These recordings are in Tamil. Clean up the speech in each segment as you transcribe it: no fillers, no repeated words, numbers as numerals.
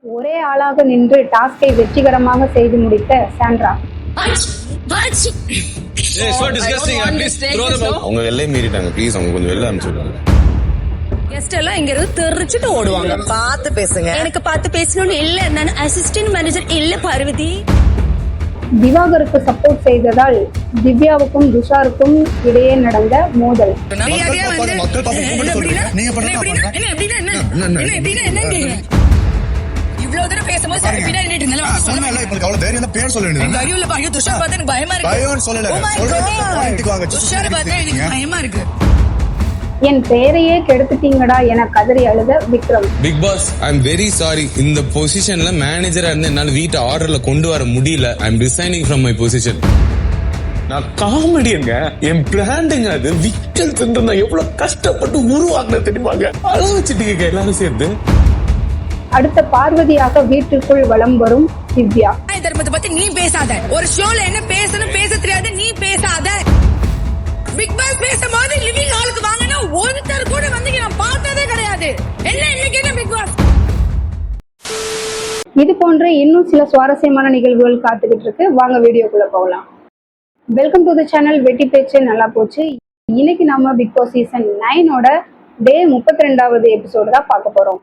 ஒரே ஆளாக நின்று டாஸ்கை வெற்றிகரமாக செய்து முடித்த சாண்ட்ரா. அவங்க எல்லையை மீறிட்டாங்க. ப்ளீஸ் அவங்க கொஞ்சம் வெளில அனுப்பிச்சுடுவாங்க. கெஸ்ட் எல்லாம் இங்க இருந்து தெரிச்சிட்டு ஓடுவாங்க. பார்த்து பேசுங்க. எனக்கு பார்த்து பேசணும்னு இல்ல, நான் அசிஸ்டன்ட் மேனேஜர் இல்ல பார்வதி. திவாகருக்கு சப்போர்ட் செய்ததால் திவ்யாவுக்கும் துஷாருக்கும் இடையே நடந்த மோதல். இவ்வளவு தூரம் பேசும்போது பயமா இருக்கு. என் பெயரையே கெடுத்துட்டீங்கடா என கதறி அழுத Vikram. Bigg Boss, I am very sorry. இந்த பொசிஷன்ல மேனேஜரா இருந்து என்னால வீட்டை ஆர்டர்ல கொண்டு வர முடியல. I am resigning from my position. நான் காமெடியங்க, என் பிராண்டுங்க அது. விக்கல் சென்று நான் எவ்வளவு கஷ்டப்பட்டு உருவாக்குன தெரியுமாங்க. அழ வச்சுட்டீங்க எல்லாரும் சேர்ந்து. அடுத்த பார்வதியாக வீட்டுக்குள் வலம் வரும் திவ்யா. தர்மத்தை பத்தி நீ பேசாத. ஒரு ஷோல என்ன பேசணும் பேச தெரியாது, நீ பேசாத. பிக் பாஸ் பேசும்போது லிவிங் ஹாலுக்கு வாங்கினா ஒருத்தர் கூட வந்து நான் பார்த்ததே கிடையாது. என்ன இன்னைக்கு என்ன பிக் பாஸ்? இது போன்ற இன்னும் சில சுவாரஸ்யமான நிகழ்வுகள் காத்துக்கிட்டு இருக்கு. வாங்க வீடியோக்குள்ள போகலாம். வெல்கம் டு தி சேனல் வெட்டி பேச்சு நல்லா போச்சு. இன்னைக்கு நம்ம பிக் பாஸ் சீசன் 9ஓட டே 32வது எபிசோடு தான் பார்க்க போறோம்.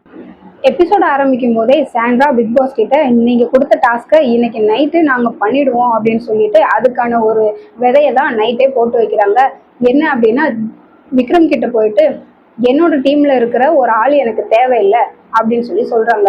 எபிசோட் ஆரம்பிக்கும் போதே சாண்ட்ரா பிக் பாஸ் கிட்ட நீங்க கொடுத்த டாஸ்கை இன்னைக்கு நைட்டு நாங்க பண்ணிடுவோம் அப்படின்னு சொல்லிட்டு அதுக்கான ஒரு விதையை தான் நைட்டே போட்டு வைக்கிறாங்க. என்ன அப்படின்னா, விக்ரம் கிட்ட போயிட்டு என்னோட டீம்ல இருக்கிற ஒரு ஆள் எனக்கு தேவையில்லை அப்படின்னு சொல்றாங்க.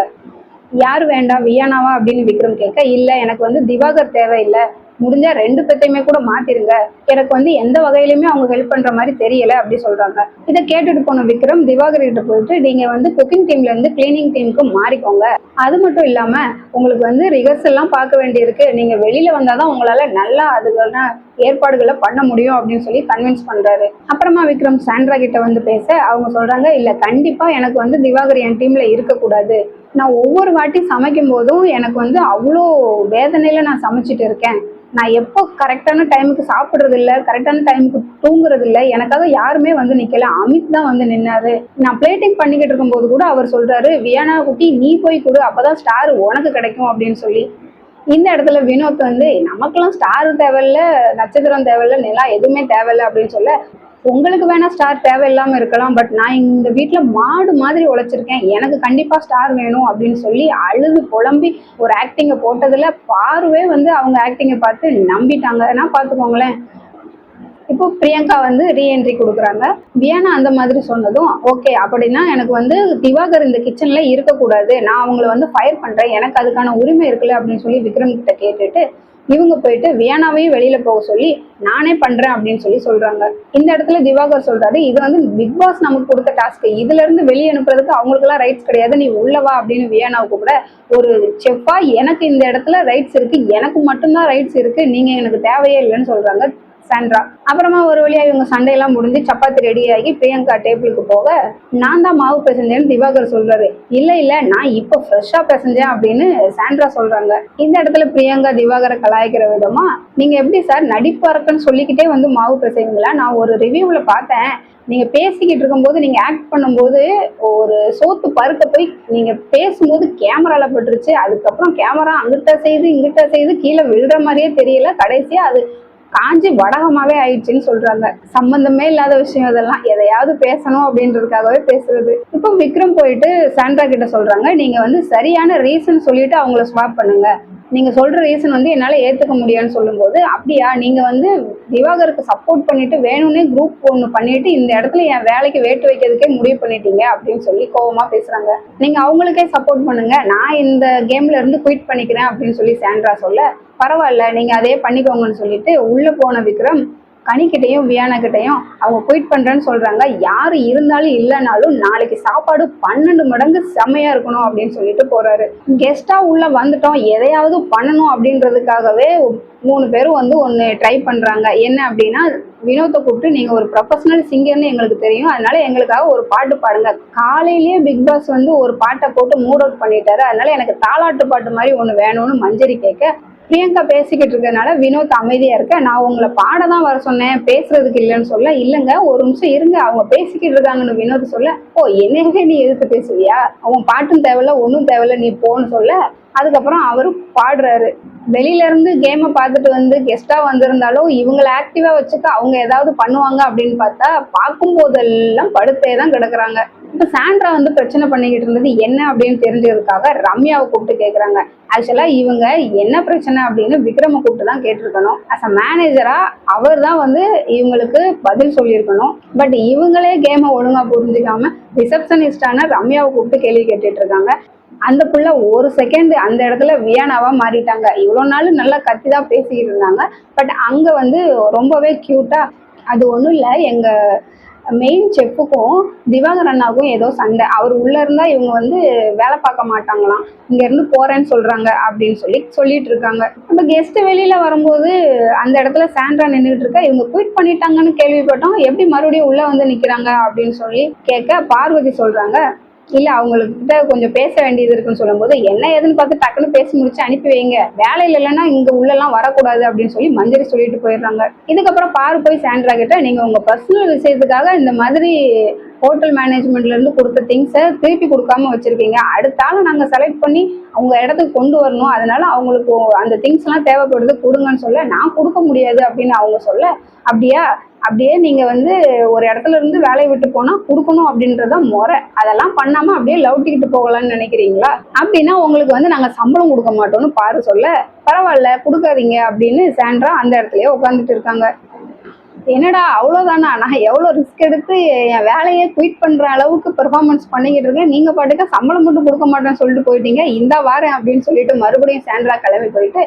யார் வேண்டாம், வியானாவா அப்படின்னு விக்ரம் கேட்க, இல்ல எனக்கு வந்து திவாகர் தேவையில்லை, முடிஞ்சா 2 பேத்தையுமே கூட மாத்திருங்க, எனக்கு வந்து எந்த வகையிலுமே அவங்க ஹெல்ப் பண்ற மாதிரி தெரியல அப்படி சொல்றாங்க. இதை கேட்டுட்டு போன விக்ரம் திவாகர் கிட்ட போயிட்டு நீங்க வந்து குக்கிங் டீம்ல இருந்து கிளீனிங் டீமுக்கு மாறிக்கோங்க, அது மட்டும் இல்லாம உங்களுக்கு வந்து ரிஹர்சல் எல்லாம் பார்க்க வேண்டியிருக்கு, நீங்க வெளியில வந்தாதான் உங்களால நல்லா அதுக்கான ஏற்பாடுகளை பண்ண முடியும் அப்படின்னு சொல்லி கன்வின்ஸ் பண்றாரு. அப்புறமா விக்ரம் சாண்ட்ரா கிட்ட வந்து பேச அவங்க சொல்றாங்க, இல்ல கண்டிப்பா எனக்கு வந்து திவாகர் என் டீம்ல இருக்கக்கூடாது, நான் ஒவ்வொரு வாட்டி சமைக்கும் போதும் எனக்கு வந்து அவ்வளோ வேதனையில நான் சமைச்சிட்டு இருக்கேன், நான் எப்போ கரெக்டான டைமுக்கு சாப்பிட்றது இல்லை, கரெக்டான டைமுக்கு தூங்குறது இல்லை, எனக்காக யாருமே வந்து நிக்கல, அமித் தான் வந்து நின்னாரு, நான் பிளேட்டிங் பண்ணிக்கிட்டு இருக்கும்போது கூட அவர் சொல்றாரு, வியானா குட்டி நீ போய் கொடு, அப்பதான் ஸ்டார் உனக்கு கிடைக்கும் அப்படின்னு சொல்லி. இந்த இடத்துல வினோத் வந்து நமக்கெல்லாம் ஸ்டார் தேவையில்ல, நட்சத்திரம் தேவையில்ல, நிலா எதுவுமே தேவையில்லை அப்படின்னு சொல்ல, உங்களுக்கு வேணா ஸ்டார் தேவையில்லாம இருக்கலாம், பட் நான் இந்த வீட்டுல மாடு மாதிரி உழைச்சிருக்கேன், எனக்கு கண்டிப்பா ஸ்டார் வேணும் அப்படின்னு சொல்லி அழுது புலம்பி ஒரு ஆக்டிங்கை போட்டதுல பார்வே வந்து அவங்க ஆக்டிங்கை பார்த்து நம்பிட்டாங்கன்னா பாத்துக்கோங்களேன். இப்போ பிரியங்கா வந்து ரீஎன்ட்ரி கொடுக்குறாங்க. வியானா அந்த மாதிரி சொன்னதும் ஓகே, அப்படின்னா எனக்கு வந்து திவாகர் இந்த கிச்சன்ல இருக்கக்கூடாது, நான் அவங்கள வந்து ஃபயர் பண்றேன், எனக்கு அதுக்கான உரிமை இருக்குல்ல அப்படின்னு சொல்லி விக்ரம் கிட்ட கேட்டுட்டு இவங்க போயிட்டு வியானாவையும் வெளியில போக சொல்லி நானே பண்றேன் அப்படின்னு சொல்றாங்க. இந்த இடத்துல திவாகர் சொல்றாரு, இது வந்து பிக் பாஸ் நமக்கு கொடுத்த டாஸ்க், இதுல இருந்து வெளியே அனுப்புறதுக்கு அவங்களுக்கு எல்லாம் ரைட்ஸ் கிடையாது, நீ உள்ளவா அப்படின்னு வியானாவுக்கு கூட ஒரு செஃப்பா எனக்கு இந்த இடத்துல ரைட்ஸ் இருக்கு, எனக்கு மட்டும்தான் ரைட்ஸ் இருக்கு, நீங்க எனக்கு தேவையே இல்லைன்னு சொல்றாங்க சாண்ட்ரா. அப்புறமா ஒரு வழியா இவங்க சண்டையெல்லாம் முடிஞ்சு சப்பாத்தி ரெடி ஆகி பிரியங்கா டேபிளுக்கு போக, நான் தான் மாவு பிசைஞ்சேன்னு திவாகர் சொல்றாரு. இல்ல நான் இப்ப ஃப்ரெஷ்ஷா பிசைஞ்சேன் அப்படின்னு சாண்ட்ரா சொல்றாங்க. இந்த இடத்துல பிரியங்கா திவாகரை கலாய்க்கிற விதமா, நீங்க எப்படி சார் நடிப்பறக்குன்னு சொல்லிக்கிட்டே வந்து மாவு பிசைவீங்களா, நான் ஒரு ரிவ்யூவில் பார்த்தேன், நீங்க பேசிக்கிட்டு இருக்கும்போது நீங்க ஆக்ட் பண்ணும்போது ஒரு சோத்து பருக்க போய் நீங்க பேசும்போது கேமரால பட்டுருச்சு, அதுக்கப்புறம் கேமரா அங்கிட்ட செய்து கீழே விழுற மாதிரியே தெரியல, கடைசியா அது காஞ்சி வடகமாவே ஆயிடுச்சுன்னு சொல்றாங்க. சம்பந்தமே இல்லாத விஷயம் இதெல்லாம், எதையாவது பேசணும் அப்படின்றதுக்காகவே பேசுறது. இப்போ விக்ரம் போயிட்டு சாண்ட்ரா கிட்ட சொல்றாங்க, நீங்க வந்து சரியான ரீசன் சொல்லிட்டு அவங்கள ஸ்வாப் பண்ணுங்க, நீங்க சொல்ற ரீசன் வந்து என்னால ஏத்துக்க முடியாதுன்னு சொல்லும்போது, அப்படியா நீங்க வந்து திவாகருக்கு சப்போர்ட் பண்ணிட்டு வேணும்னே குரூப் ஒண்ணு பண்ணிட்டு இந்த இடத்துல என் வேலைக்கு வேட்டு வைக்கிறதுக்கே முடிவு பண்ணிட்டீங்க அப்படின்னு சொல்லி கோவமா பேசுறாங்க. நீங்க அவங்களுக்கே சப்போர்ட் பண்ணுங்க, நான் இந்த கேம்ல இருந்து குயிட் பண்ணிக்கிறேன் அப்படின்னு சொல்லி சாண்ட்ரா சொல்ல, பரவாயில்ல நீங்க அதே பண்ணிக்கோங்கன்னு சொல்லிட்டு உள்ள போன விக்ரம் கனிக்கிட்டையும் வியானா கிட்டையும் அவங்க குயிட் பண்றேன்னு சொல்றாங்க. யாரு இருந்தாலும் இல்லைனாலும் நாளைக்கு சாப்பாடு 12 மடங்கு செம்மையா இருக்கணும் அப்படின்னு சொல்லிட்டு போறாரு. கெஸ்டா உள்ள வந்துட்டோம், எதையாவது பண்ணணும் அப்படின்றதுக்காகவே 3 பேரும் வந்து ஒன்று ட்ரை பண்றாங்க. என்ன அப்படின்னா, வினோத்தை கூப்பிட்டு நீங்க ஒரு ப்ரொஃபஷனல் சிங்கர்னு எங்களுக்கு தெரியும், அதனால எங்களுக்காக ஒரு பாட்டு பாடுங்க. காலையிலேயே பிக் பாஸ் வந்து ஒரு பாட்டை போட்டு மூட் அவுட் பண்ணிட்டாரு, அதனால எனக்கு தாலாட்டு பாட்டு மாதிரி ஒன்று வேணும்னு மஞ்சரி கேட்க, பிரியங்கா பேசிக்கிட்டு இருக்கனால வினோத் அமைதியா இருக்க, நான் உங்களை பாட தான் வர சொன்னேன், பேசுறதுக்கு இல்லைன்னு சொல்ல, இல்லைங்க ஒரு நிமிஷம் இருங்க அவங்க பேசிக்கிட்டு இருக்காங்கன்னு வினோத் சொல்ல, ஓ என்னவே நீ எதுக்கு பேசுவியா, அவன் பாட்டும் தேவையில்ல ஒன்றும் தேவையில்ல நீ போன்னு சொல்ல, அதுக்கப்புறம் அவரு பாடுறாரு. வெளியில இருந்து கேமை பார்த்துட்டு வந்து கெஸ்டா வந்திருந்தாலும் இவங்களை ஆக்டிவா வச்சுக்க அவங்க ஏதாவது பண்ணுவாங்க அப்படின்னு பார்த்தா பார்க்கும் போதெல்லாம் படுத்தே தான் கிடக்குறாங்க. இப்ப சாண்ட்ரா வந்து பிரச்சனை பண்ணிக்கிட்டு இருந்தது என்ன அப்படின்னு தெரிஞ்சதுக்காக ரம்யாவை கூப்பிட்டு கேக்குறாங்க. ஆக்சுவலா இவங்க என்ன பிரச்சனை அப்படின்னு விக்ரம கூப்பிட்டு தான் கேட்டிருக்கணும். அஸ் அ மேனேஜரா அவர் தான் வந்து இவங்களுக்கு பதில் சொல்லியிருக்கணும். பட் இவங்களே கேமை ஒழுங்கா புரிஞ்சுக்காம ரிசப்ஷனிஸ்டான ரம்யாவை கூப்பிட்டு கேள்வி கேட்டுட்டு இருக்காங்க. அந்த புள்ள ஒரு செகண்ட் அந்த இடத்துல வியானாவா மாறிட்டாங்க. இவ்வளவு நாள் நல்லா கத்தி தான் பேசிக்கிட்டு இருந்தாங்க. பட் அங்க வந்து ரொம்பவே கியூட்டா, அது ஒண்ணும் இல்ல, எங்க மெயின் செஃப்புக்கும் திவாகர் அண்ணாவுக்கும் ஏதோ சண்டை, அவர் உள்ள இருந்தா இவங்க வந்து வேலை பார்க்க மாட்டாங்களாம், இங்க இருந்து போறேன்னு சொல்றாங்க அப்படின்னு சொல்லிட்டு இருக்காங்க. இப்ப கெஸ்ட் வெளியில வரும்போது அந்த இடத்துல சாண்ட்ரா நின்றுட்டு இருக்கா, இவங்க குயிட் பண்ணிட்டாங்கன்னு கேள்விப்பட்டோம், எப்படி மறுபடியும் உள்ள வந்து நிக்கிறாங்க அப்படின்னு சொல்லி கேட்க பார்வதி சொல்றாங்க, இல்ல அவங்ககிட்ட கொஞ்சம் பேச வேண்டியது இருக்குன்னு சொல்லும்போது என்ன ஏதுன்னு பார்த்து டக்குன்னு பேசி முடிச்சு அனுப்பி வைங்க, வேலையில இல்லைன்னா இங்க உள்ள எல்லாம் வரக்கூடாது அப்படின்னு சொல்லி மஞ்சரி சொல்லிட்டு போயிடுறாங்க. இதுக்கப்புறம் பாரு போய் சாண்ட்ரா கிட்ட, நீங்க உங்க பர்சனல் விஷயத்துக்காக இந்த மாதிரி ஹோட்டல் மேனேஜ்மெண்ட்ல இருந்து கொடுத்த திங்ஸை திருப்பி கொடுக்காம வச்சிருக்கீங்க, அடுத்தால நாங்க செலக்ட் பண்ணி அவங்க இடத்துக்கு கொண்டு வரணும், அதனால அவங்களுக்கு அந்த திங்ஸ் எல்லாம் தேவைப்படுது கொடுங்கன்னு சொல்ல, நான் கொடுக்க முடியாது அப்படின்னு அவங்க சொல்ல, அப்படியே நீங்க வந்து ஒரு இடத்துல இருந்து வேலையை விட்டு போனா கொடுக்கணும் அப்படின்றத முறை, அதெல்லாம் பண்ணாம அப்படியே லவுட்டிக்கிட்டு போகலாம்னு நினைக்கிறீங்களா, அப்படின்னா உங்களுக்கு வந்து நாங்க சம்பளம் கொடுக்க மாட்டோம்னு பாரு சொல்ல, பரவாயில்ல கொடுக்காதீங்க அப்படின்னு சாண்ட்ரா அந்த இடத்துலயே உட்காந்துட்டு இருக்காங்க. என்னடா அவ்வளவுதானா, நான் எவ்வளவு ரிஸ்க் எடுத்து என் வேலையை குயிட் பண்ற அளவுக்கு பெர்ஃபார்மன்ஸ் பண்ணிக்கிட்டு இருக்கேன், நீங்க பாட்டுக்க சம்பளம் மட்டும் கொடுக்க மாட்டேன்னு சொல்லிட்டு போயிட்டீங்க, இந்த வாரேன் அப்படின்னு சொல்லிட்டு மறுபடியும் சாண்ட்ரா கிளம்பி போயிட்டு,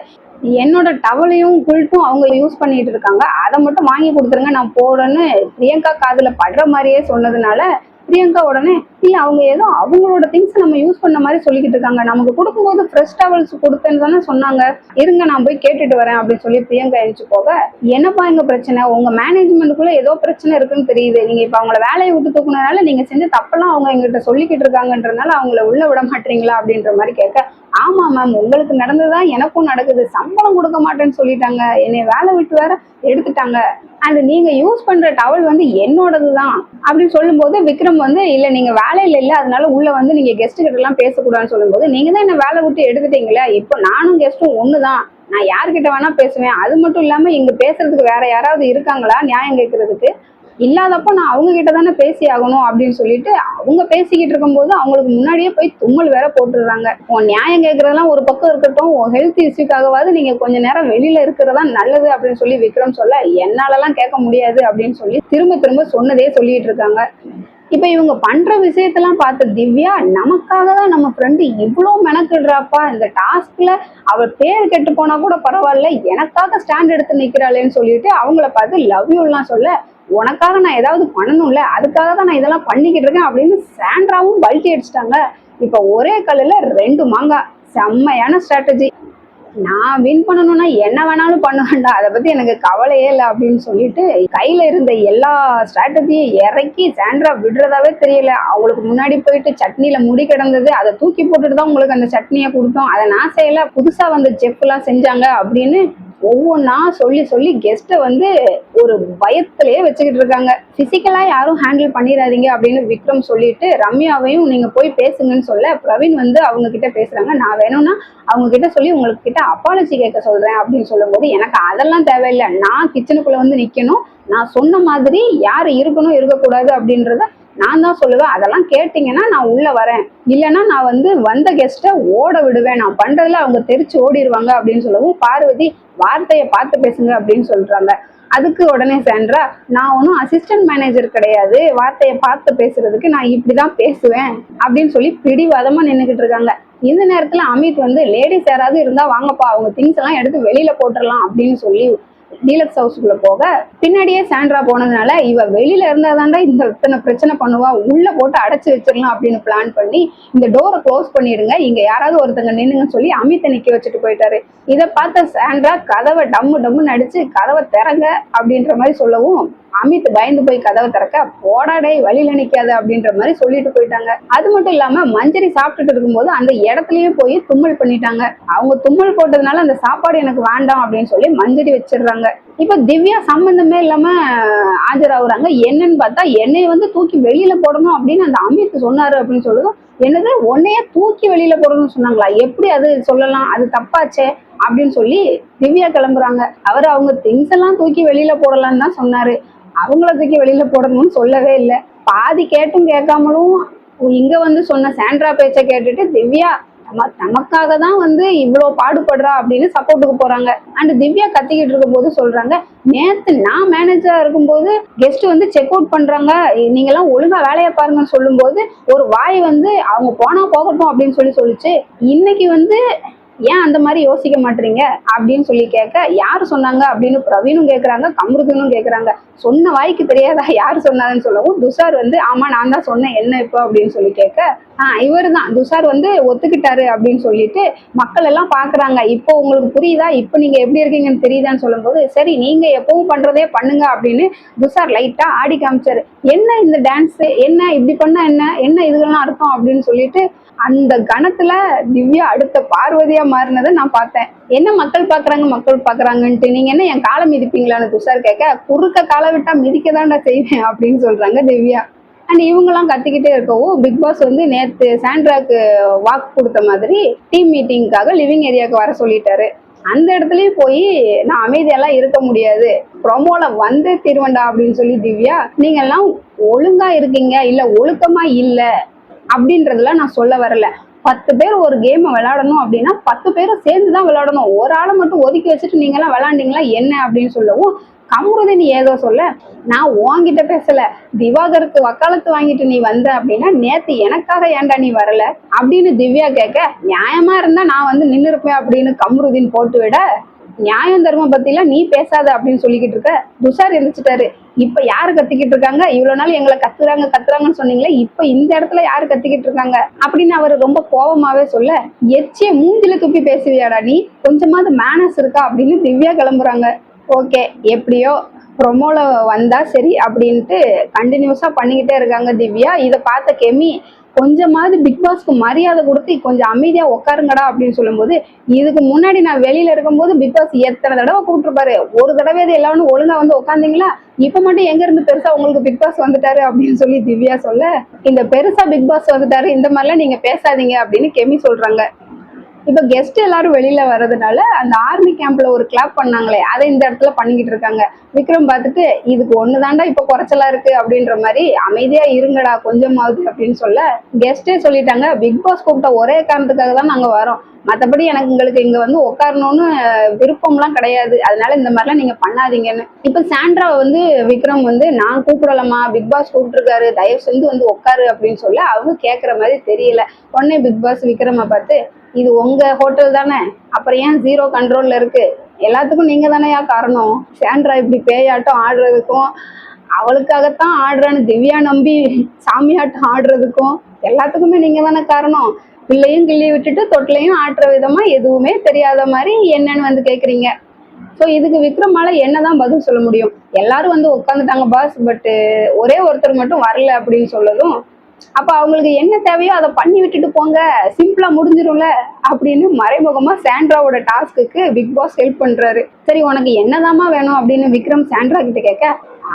என்னோட டவலையும் குல்ட்டும் அவங்க யூஸ் பண்ணிட்டு இருக்காங்க, அதை மட்டும் வாங்கி கொடுத்துருங்க நான் போறேன்னு பிரியங்கா காதுல படுற மாதிரியே சொன்னதுனால பிரியங்கா உடனே, இல்ல அவங்க ஏதோ அவங்களோட திங்ஸ் நம்ம யூஸ் பண்ண மாதிரி சொல்லிக்கிட்டு இருக்காங்க, நமக்கு கொடுக்கும்போது ஃப்ரெஷ் டவல்ஸ் கொடுத்தேன்னு தானே சொன்னாங்க, இருங்க நான் போய் கேட்டுட்டு வரேன் அப்படின்னு சொல்லி பிரியங்கா எழுந்து போக, என்னப்பா எங்க பிரச்சனை, உங்க மேனேஜ்மெண்ட்டுக்குள்ள ஏதோ பிரச்சனை இருக்குன்னு தெரியுது, நீங்க இப்ப அவங்கள வேலையை விட்டு தூக்குனதுனால நீங்க செஞ்ச தப்பெல்லாம் அவங்க எங்கிட்ட சொல்லிக்கிட்டு இருக்காங்கன்றதுனால அவங்கள உள்ள விட மாட்டீங்களா அப்படின்ற மாதிரி கேட்க, ஆமா மேம் உங்களுக்கு நடந்ததுதான் எனக்கும் நடக்குது, சம்பளம் கொடுக்க மாட்டேன்னு சொல்லிட்டாங்க, என்னை வேலை விட்டு வேற எடுத்துட்டாங்க, அண்ட் நீங்க யூஸ் பண்ற டவல் வந்து என்னோடதுதான் அப்படின்னு சொல்லும் போது விக்ரம் வந்து, இல்ல நீங்க வேலையில இல்ல அதனால உள்ள வந்து நீங்க கெஸ்ட் கிட்ட எல்லாம் பேசக்கூடாதுன்னு சொல்லும் போது, நீங்க தான் என்ன வேலை விட்டு எடுத்துட்டீங்களா, இப்போ நானும் கெஸ்டும் ஒண்ணுதான், நான் யார்கிட்ட வேணா பேசுவேன், அது மட்டும் இல்லாம இங்க பேசுறதுக்கு வேற யாராவது இருக்காங்களா நியாயம் கேட்கறதுக்கு, இல்லாதப்போ நான் அவங்க கிட்ட தானே பேசி ஆகணும் அப்படின்னு சொல்லிட்டு அவங்க பேசிக்கிட்டு இருக்கும்போது அவங்களுக்கு முன்னாடியே போய் தும்மல் வேற போட்டுடுறாங்க. உன் நியாயம் கேட்கறதெல்லாம் ஒரு பக்கம் இருக்கட்டும், உன் ஹெல்த் இஷ்யூக்காகவாது நீங்க கொஞ்ச நேரம் வெளியில இருக்கிறதா நல்லது அப்படின்னு சொல்லி விக்ரம் சொல்ல, என்னாலலாம் கேட்க முடியாது அப்படின்னு சொல்லி திரும்ப திரும்ப சொன்னதே சொல்லிட்டு இருக்காங்க. இப்ப இவங்க பண்ற விஷயத்தெல்லாம் பார்த்து திவ்யா, நமக்காக தான் நம்ம ஃப்ரெண்டு இவ்வளவு மெனக்கிடுறாப்பா, இந்த டாஸ்க்ல அவள் பேர் கெட்டு போனா கூட பரவாயில்ல, எனக்காக ஸ்டாண்ட் எடுத்து நிக்கிறாளேன்னு சொல்லிட்டு அவங்கள பார்த்து லவ் யூ எல்லாம் சொல்ல, உனக்காக நான் ஏதாவது பண்ணணும்ல, அதுக்காக தான் நான் இதெல்லாம் பண்ணிக்கிட்டு இருக்கேன் அப்படின்னு சாண்ட்ராவும் பல்ட்டி அடிச்சிட்டாங்க. இப்ப ஒரே கல்லுல 2 மாங்காய், செம்மையான ஸ்ட்ராட்டஜி, நான் வின் பண்ணணும்னா என்ன வேணாலும் பண்ணுவேன்டா, அதை பத்தி எனக்கு கவலையே இல்லை அப்படின்னு சொல்லிட்டு கையில இருந்த எல்லா ஸ்ட்ராட்டஜியும் இறக்கி சாண்ட்ரா விடுறதாவே தெரியல. அவங்களுக்கு முன்னாடி போயிட்டு சட்னியில முடி கிடந்தது, அதை தூக்கி போட்டுட்டு தான் உங்களுக்கு அந்த சட்னியை கொடுத்தோம், அதை நான் செய்யல, புதுசா வந்த செஃப் எல்லாம் செஞ்சாங்க அப்படின்னு ஒவ்வொன்னா சொல்லி சொல்லி கெஸ்ட்டை வந்து ஒரு பயத்திலேயே வச்சுக்கிட்டு இருக்காங்க. பிசிக்கலா யாரும் ஹேண்டில் பண்ணிடாதீங்க அப்படின்னு விக்ரம் சொல்லிட்டு ரம்யாவையும் நீங்க போய் பேசுங்கன்னு சொல்ல, பிரவீன் வந்து அவங்க கிட்ட பேசுறாங்க, நான் வேணும்னா அவங்க கிட்ட சொல்லி உங்களுக்கு கிட்ட அப்பாலஜி கேட்க சொல்றேன் அப்படின்னு சொல்லும் போது, எனக்கு அதெல்லாம் தேவையில்லை, நான் கிச்சனுக்குள்ள வந்து நிக்கணும், நான் சொன்ன மாதிரி யாரு இருக்கணும் இருக்கக்கூடாது அப்படின்றத நான் தான் சொல்லுவேன், அதெல்லாம் கேட்டீங்கன்னா நான் உள்ள வரேன், இல்லைன்னா நான் வந்து வந்த கெஸ்ட்டை ஓட விடுவேன், நான் பண்றதுல அவங்க தெரிச்சு ஓடிடுவாங்க அப்படின்னு சொல்லவும், பார்வதி வார்த்தையை பார்த்து பேசுங்க அப்படின்னு சொல்றாங்க. அதுக்கு உடனே சாண்ட்ரா, நான் ஒன்றும் அசிஸ்டன்ட் மேனேஜர் கிடையாது, வார்த்தையை பார்த்து பேசுறதுக்கு நான் இப்படிதான் பேசுவேன் அப்படின்னு சொல்லி பிடிவாதமா நின்றுகிட்டு இருக்காங்க. இந்த நேரத்துல அமித் வந்து, லேடிஸ் யாராவது இருந்தா வாங்கப்பா, அவங்க திங்ஸ் எல்லாம் எடுத்து வெளியில போட்டுடலாம் அப்படின்னு சொல்லி டீலக்ஸ் ஹவுஸ்க்குள்ள போக, பின்னாடியே சாண்ட்ரா போனதுனால இவ வெளியில இருந்தாதாண்டா இந்த இத்தனை பிரச்சனை பண்ணுவா, உள்ள போட்டு அடைச்சு வச்சிடலாம் அப்படின்னு பிளான் பண்ணி இந்த டோரை க்ளோஸ் பண்ணிடுங்க, இங்க யாராவது ஒருத்தங்க நின்னுங்கன்னு சொல்லி அமித்தை நிக்க வச்சுட்டு போயிட்டாரு. இதை பார்த்த சாண்ட்ரா கதவை டம்மு டம்முன்னு அடிச்சு கதவை திறங்க அப்படின்ற மாதிரி சொல்லவும் அமித் பயந்து போய் கதவை திறக்க, போடாடே வழியில நிக்காது அப்படின்ற மாதிரி சொல்லிட்டு போயிட்டாங்க. அது மட்டும் இல்லாம மஞ்சரி சாப்பிட்டுட்டு இருக்கும்போது அந்த இடத்துலயே போய் தும்மல் பண்ணிட்டாங்க. அவங்க தும்மல் போட்டதுனால அந்த சாப்பாடு எனக்கு வேண்டாம் அப்படின்னு சொல்லி மஞ்சரி வச்சிடுறாங்க. இப்ப திவ்யா சம்பந்தமே இல்லாம ஆஜராகுறாங்க. என்னன்னு பார்த்தா என்னைய வந்து தூக்கி வெளியில போடணும் அப்படின்னு அந்த அமித் சொன்னாரு அப்படின்னு சொல்லுவோம். என்னது உன்னைய தூக்கி வெளியில போடணும்னு சொன்னாங்களா? எப்படி அது சொல்லலாம்? அது தப்பாச்சே அப்படின்னு சொல்லி திவ்யா கிளம்புறாங்க. அவர் அவங்க திங்ஸ் எல்லாம் தூக்கி வெளியில போடலாம்னு தான் சொன்னாரு. அவங்கள தூக்கி வெளியில போடணும்னு சொல்லவே இல்லை. பாதி கேட்டும் கேட்காமலும் இங்க வந்து சொன்ன சாண்ட்ரா பேச்சை கேட்டுட்டு திவ்யா நமக்காக தான் வந்து இவ்வளவு பாடுபடுறா அப்படின்னு சப்போர்ட்டுக்கு போறாங்க. அண்ட் திவ்யா கத்திக்கிட்டு இருக்கும் போது சொல்றாங்க, நேத்து நான் மேனேஜரா இருக்கும்போது கெஸ்ட் வந்து செக் அவுட் பண்றாங்க, நீங்க எல்லாம் ஒழுங்கா வேலையை பாருங்கன்னு சொல்லும் போது ஒரு வாய் வந்து அவங்க போனா போகட்டும் அப்படின்னு சொல்லிச்சு. இன்னைக்கு வந்து ஏன் அந்த மாதிரி யோசிக்க மாட்டீங்க அப்படின்னு சொல்லி கேட்க, யாரு சொன்னாங்க அப்படின்னு பிரவீனும் கேட்கறாங்க, கமருதீனும் கேட்கறாங்க. சொன்ன வாய்க்கு தெரியாதா யாரு சொன்னாங்கன்னு சொல்லவும் துஷார் வந்து ஆமா நான் தான் சொன்னேன், என்ன இப்போ அப்படின்னு சொல்லி கேட்க, இவரு தான் துஷார் வந்து ஒத்துக்கிட்டாரு அப்படின்னு சொல்லிட்டு மக்கள் எல்லாம் பாக்குறாங்க. இப்போ உங்களுக்கு புரியுதா, இப்போ நீங்க எப்படி இருக்கீங்கன்னு தெரியுதான்னு சொல்லும் போது, சரி நீங்க எப்பவும் பண்றதே பண்ணுங்க அப்படின்னு துஷார் லைட்டா ஆடி காமிச்சாரு. என்ன இந்த டான்ஸ், என்ன இப்படி பண்ணா என்ன இதுக்கெல்லாம் அர்த்தம் அப்படின்னு சொல்லிட்டு அந்த கணத்துல திவ்யா அடுத்த பார்வதியா மாறினதை நான் பார்த்தேன். என்ன மக்கள் பாக்குறாங்கன்ட்டு நீங்க என்ன என் காலை மிதிப்பீங்களான்னு துஷார் கேட்க, குறுக்க காலை விட்டா மிதிக்க தான்டா செய்வேன் அப்படின்னு சொல்றாங்க திவ்யா. அண்ட் இவங்கெல்லாம் கத்திக்கிட்டே இருக்கவும் பிக் பாஸ் வந்து நேத்து சாண்ட்ராக்கு வாக்கு கொடுத்த மாதிரி டீம் மீட்டிங்காக லிவிங் ஏரியாவுக்கு வர சொல்லிட்டாரு. அந்த இடத்துலயும் போய் நான் அமைதியெல்லாம் இருக்க முடியாது, ப்ரொமோல வந்து திருவண்டா அப்படின்னு சொல்லி திவ்யா, நீங்க எல்லாம் ஒழுங்கா இருக்கீங்க இல்ல ஒழுக்கமா இல்ல அப்படின்றதுல நான் சொல்ல வரல. 10 பேர் ஒரு கேம் விளையாடணும் அப்படின்னா 10 பேரும் சேர்ந்துதான் விளையாடணும். ஒரு ஆளை மட்டும் ஒதுக்கி வச்சுட்டு நீங்க எல்லாம் விளையாண்டீங்களா என்ன அப்படின்னு சொல்லவும் கமருதீன் ஏதோ சொல்ல, நான் உன்கிட்ட பேசல, திவாகருக்கு வக்காலத்து வாங்கிட்டு நீ வந்த அப்படின்னா நேத்து எனக்காக ஏன்டா நீ வரல அப்படின்னு திவ்யா கேட்க, நியாயமா இருந்தா நான் வந்து நின்று இருப்பேன் அப்படின்னு கமருதீன் போட்டு விட, நியாயம் தர்மம் பத்தி எல்லாம் நீ பேசாத அப்படின்னு சொல்லிக்கிட்டு இருக்க. துஷார் எந்திரிச்சிட்டாரு. இப்ப யாரு கத்திக்கிட்டு இருக்காங்க, இவ்வளவு நாள் எங்களை கத்துறாங்கன்னு சொன்னீங்களே, இப்ப இந்த இடத்துல யாரு கத்திக்கிட்டு இருக்காங்க அப்படின்னு அவரு ரொம்ப கோபமாவே சொல்ல, எச்சிய மூஞ்சில துப்பி பேசுவியாடா நீ, கொஞ்சமாவது மேனஸ் இருக்கா அப்படின்னு திவ்யா கிளம்புறாங்க. ஓகே எப்படியோ ப்ரொமோல வந்தா சரி அப்படின்ட்டு கண்டினியூஸா பண்ணிக்கிட்டே இருக்காங்க திவ்யா. இதை பார்த்த கெமி கொஞ்சமாவது பிக் பாஸ்க்கு மரியாதை கொடுத்து கொஞ்சம் அமைதியா உட்காருங்கடா அப்படின்னு சொல்லும்போது, இதுக்கு முன்னாடி நான் வெளியில இருக்கும்போது பிக் பாஸ் எத்தனை தடவை கூப்பிட்டுருப்பாரு, ஒரு தடவை எல்லாரும் ஒழுங்கா வந்து உட்காந்தீங்களா, இப்ப மட்டும் எங்க இருந்து பெருசா உங்களுக்கு பிக் பாஸ் வந்துட்டாரு அப்படின்னு சொல்லி திவ்யா சொல்ல, இந்த பெருசா பிக் பாஸ் வந்துட்டாரு இந்த மாதிரிலாம் நீங்க பேசாதீங்க அப்படின்னு கெமி சொல்றாங்க. இப்ப கெஸ்ட் எல்லாரும் வெளியில வர்றதுனால அந்த ஆர்மி கேம்ப்ல ஒரு கிளாப் பண்ணாங்களே, அதை இந்த இடத்துல பண்ணிக்கிட்டு இருக்காங்க. விக்ரம் பார்த்துட்டு இதுக்கு ஒண்ணுதாண்டா இப்ப குறைச்சலா இருக்கு அப்படின்ற மாதிரி, அமைதியா இருங்கடா கொஞ்சமாவது அப்படின்னு சொல்ல, கெஸ்டே சொல்லிட்டாங்க, பிக் பாஸ் கூப்பிட்ட ஒரே காரணத்துக்காக தான் நாங்க வரோம், மற்றபடி உங்களுக்கு இங்க வந்து உட்காரணும்னு விருப்பம்லாம் கிடையாது, அதனால இந்த மாதிரிலாம் நீங்க பண்ணாதீங்கன்னு. இப்ப சாண்ட்ரா வந்து விக்ரம் வந்து நான் கூப்பிடலாமா, பிக் பாஸ் கூப்பிட்டுருக்காரு, தயவு செஞ்சு வந்து உட்காரு அப்படின்னு சொல்ல அவங்க கேட்கற மாதிரி தெரியல. உடனே பிக் பாஸ் விக்ரமை பார்த்து, இது உங்க ஹோட்டல் தானே, அப்புறம் ஏன் 0 கண்ட்ரோல்ல இருக்கு, எல்லாத்துக்கும் நீங்க தானேயா காரணம், சாண்ட்ரா இப்படி பேயாட்டம் ஆடுறதுக்கும் அவளுக்காகத்தான் ஆடுறான்னு திவ்யா நம்பி சாமியாட்டம் ஆடுறதுக்கும் எல்லாத்துக்குமே நீங்க தானே காரணம், பிள்ளையும் கிள்ளி விட்டுட்டு தொட்டிலையும் ஆட்டுற விதமா எதுவுமே தெரியாத மாதிரி என்னன்னு வந்து கேக்குறீங்க. ஸோ இதுக்கு விக்ரமால என்னதான் பதில் சொல்ல முடியும், எல்லாரும் வந்து உட்காந்துட்டாங்க பாஸ், பட் ஒரே ஒருத்தர் மட்டும் வரல அப்படின்னு சொல்லதும், அப்ப அவங்களுக்கு என்ன தேவையோ அதை பண்ணி விட்டுட்டு போங்க, சிம்பிளா முடிஞ்சிரும்ல அப்படின்னு மறைமுகமா சாண்ட்ராவோட டாஸ்க்கு பிக் பாஸ் ஹெல்ப் பண்றாரு. சரி உனக்கு என்னதாமா வேணும் அப்படின்னு விக்ரம் சாண்ட்ரா கிட்ட கேட்க,